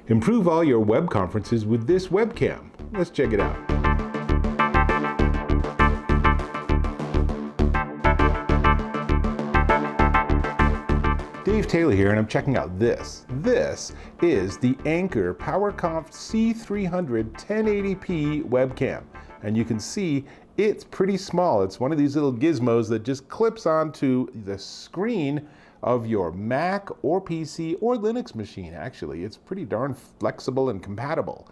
Improve all your web conferences with this webcam. Let's check it out. Dave Taylor here, and I'm checking out this. This is the Anker PowerConf C300 1080p webcam. And you can see it's pretty small. It's one of these little gizmos that just clips onto the screen of your Mac or PC or Linux machine, actually. It's pretty darn flexible and compatible.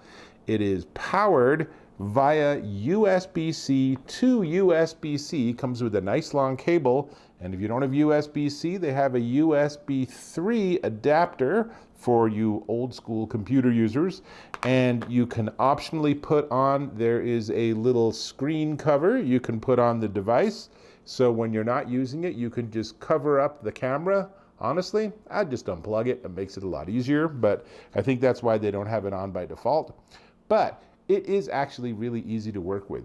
It is powered via USB-C to USB-C, comes with a nice long cable, and if you don't have USB-C, they have a USB 3 adapter for you old school computer users, and you can optionally put on, there is a little screen cover you can put on the device, so when you're not using it, you can just cover up the camera. Honestly, I'd just unplug it. It makes it a lot easier, but I think that's why they don't have it on by default. But it is actually really easy to work with.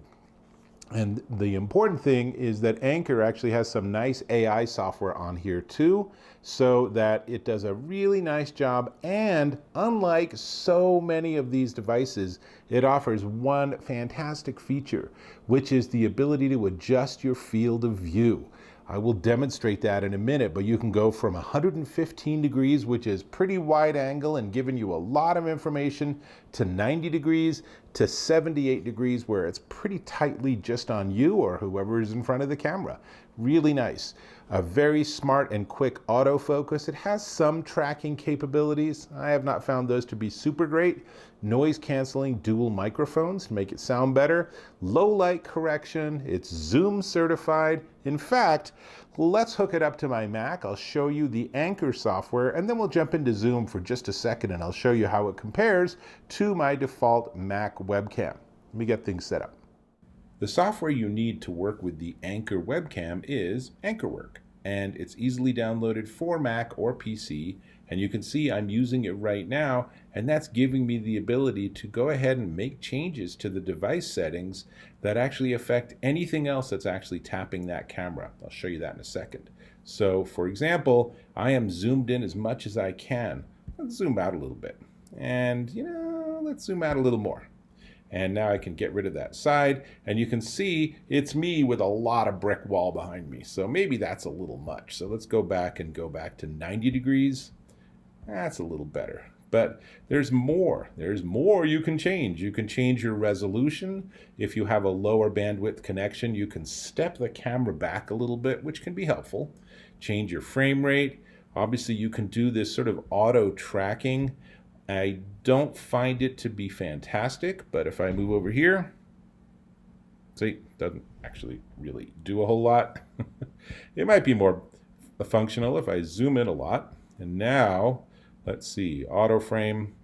And the important thing is that Anker actually has some nice AI software on here too, so that it does a really nice job. And unlike so many of these devices, it offers one fantastic feature, which is the ability to adjust your field of view. I will demonstrate that in a minute, but you can go from 115 degrees, which is pretty wide angle and giving you a lot of information, to 90 degrees to 78 degrees, where it's pretty tightly just on you or whoever is in front of the camera. Really nice. A very smart and quick autofocus. It has some tracking capabilities. I have not found those to be super great. Noise canceling dual microphones to make it sound better. Low light correction. It's Zoom certified. In fact, let's hook it up to my Mac. I'll show you the Anker software, and then we'll jump into Zoom for just a second, and I'll show you how it compares to my default Mac webcam. Let me get things set up. The software you need to work with the Anker webcam is AnkerWork, and it's easily downloaded for Mac or PC, and you can see I'm using it right now, and that's giving me the ability to go ahead and make changes to the device settings that actually affect anything else that's actually tapping that camera. I'll show you that in a second. So for example, I am zoomed in as much as I can. Let's zoom out a little bit, and let's zoom out a little more. And now I can get rid of that side, and you can see it's me with a lot of brick wall behind me. So maybe that's a little much. So let's go back to 90 degrees. That's a little better. But there's more. There's more you can change. You can change your resolution. If you have a lower bandwidth connection, you can step the camera back a little bit, which can be helpful. Change your frame rate. Obviously, you can do this sort of auto tracking. I don't find it to be fantastic, but if I move over here, see, it doesn't actually really do a whole lot. It might be more functional if I zoom in a lot. And now, let's see, auto frame.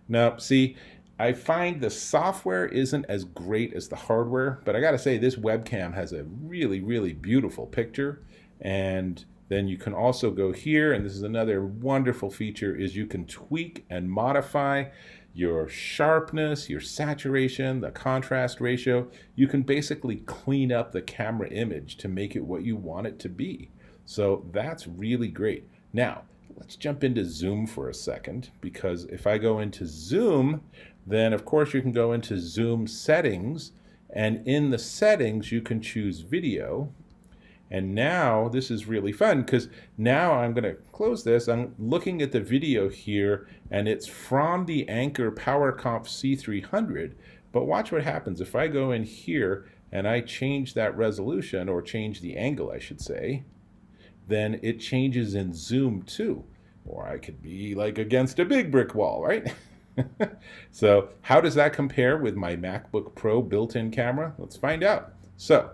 Now, see, I find the software isn't as great as the hardware, but I gotta say this webcam has a really, really beautiful picture. And then you can also go here, and this is another wonderful feature, is you can tweak and modify your sharpness, your saturation, the contrast ratio. You can basically clean up the camera image to make it what you want it to be. So that's really great. Now, let's jump into Zoom for a second, because if I go into Zoom, then of course you can go into Zoom settings, and in the settings you can choose video. And now this is really fun, because now I'm going to close this. I'm looking at the video here, and it's from the Anker PowerConf C300. But watch what happens if I go in here and I change that resolution, or change the angle, I should say. Then it changes in Zoom too. Or I could be like against a big brick wall, right? So how does that compare with my MacBook Pro built-in camera? Let's find out. So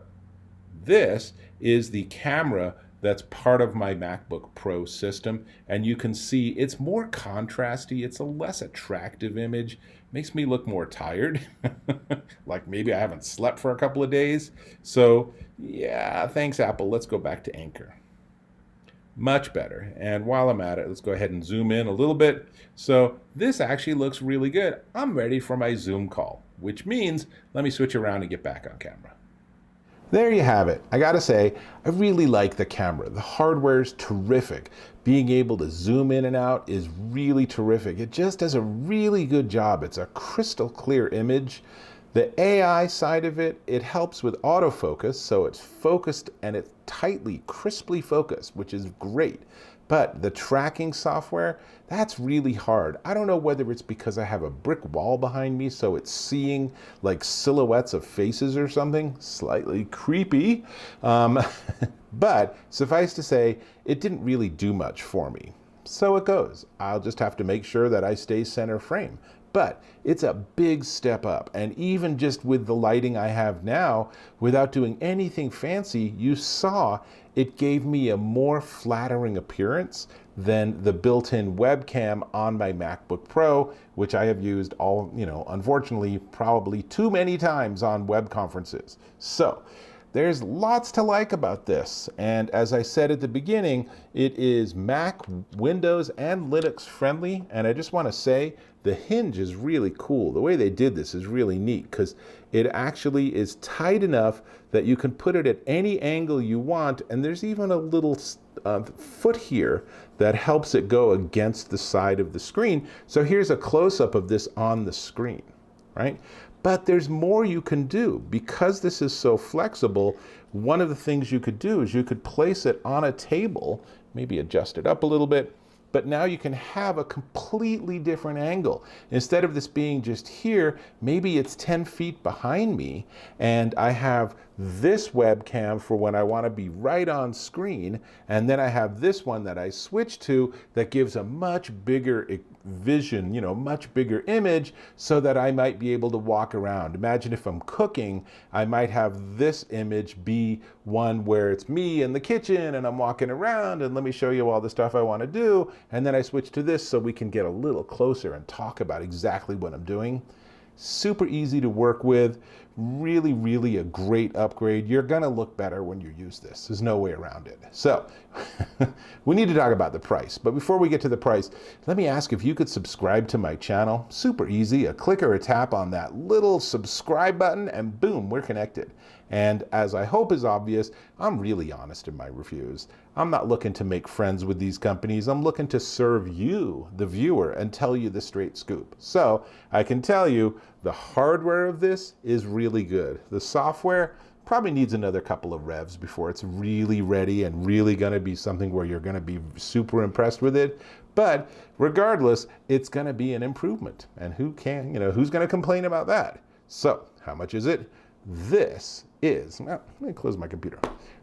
this is the camera that's part of my MacBook Pro system, and you can see it's more contrasty. It's a less attractive image. Makes me look more tired, like maybe I haven't slept for a couple of days. So yeah, thanks Apple. Let's go back to Anker. Much better. And while I'm at it, let's go ahead and zoom in a little bit. So this actually looks really good. I'm ready for my Zoom call, which means let me switch around and get back on camera. There you have it. I gotta say, I really like the camera. The hardware is terrific. Being able to zoom in and out is really terrific. It just does a really good job. It's a crystal clear image. The AI side of it, it helps with autofocus, so it's focused and it's tightly, crisply focused, which is great. But the tracking software, that's really hard. I don't know whether it's because I have a brick wall behind me, so it's seeing like silhouettes of faces or something, slightly creepy. But suffice to say, it didn't really do much for me. So it goes. I'll just have to make sure that I stay center frame. But it's a big step up. And even just with the lighting I have now, without doing anything fancy, you saw it gave me a more flattering appearance than the built-in webcam on my MacBook Pro, which I have used unfortunately, probably too many times on web conferences. So there's lots to like about this. And as I said at the beginning, it is Mac, Windows, and Linux friendly. And I just want to say the hinge is really cool. The way they did this is really neat because it actually is tight enough that you can put it at any angle you want. And there's even a little foot here that helps it go against the side of the screen. So here's a close-up of this on the screen, right? But there's more you can do. Because this is so flexible, one of the things you could do is you could place it on a table, maybe adjust it up a little bit, but now you can have a completely different angle. Instead of this being just here, maybe it's 10 feet behind me, and I have this webcam for when I want to be right on screen, and then I have this one that I switch to that gives a much bigger vision, much bigger image, so that I might be able to walk around. Imagine if I'm cooking, I might have this image be one where it's me in the kitchen and I'm walking around and let me show you all the stuff I want to do, and then I switch to this so we can get a little closer and talk about exactly what I'm doing. Super easy to work with, really, really a great upgrade. You're gonna look better when you use this. There's no way around it. So we need to talk about the price. But before we get to the price, let me ask if you could subscribe to my channel. Super easy, a click or a tap on that little subscribe button and boom, we're connected. And as I hope is obvious, I'm really honest in my reviews. I'm not looking to make friends with these companies. I'm looking to serve you, the viewer, and tell you the straight scoop. So I can tell you the hardware of this is really good. The software probably needs another couple of revs before it's really ready and really going to be something where you're going to be super impressed with it. But regardless, it's going to be an improvement. And who's going to complain about that? So how much is it? This is, let me close my computer.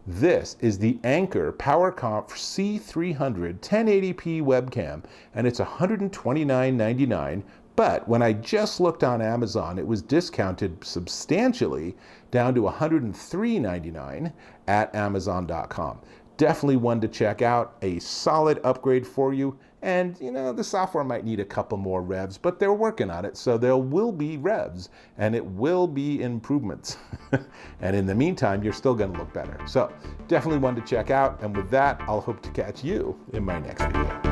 This is the Anker PowerConf C300 1080p webcam, and it's $129.99. But when I just looked on Amazon, it was discounted substantially down to $103.99 at Amazon.com. Definitely one to check out, a solid upgrade for you. And the software might need a couple more revs, but they're working on it. So there will be revs and it will be improvements. And in the meantime, you're still going to look better. So definitely one to check out. And with that, I'll hope to catch you in my next video.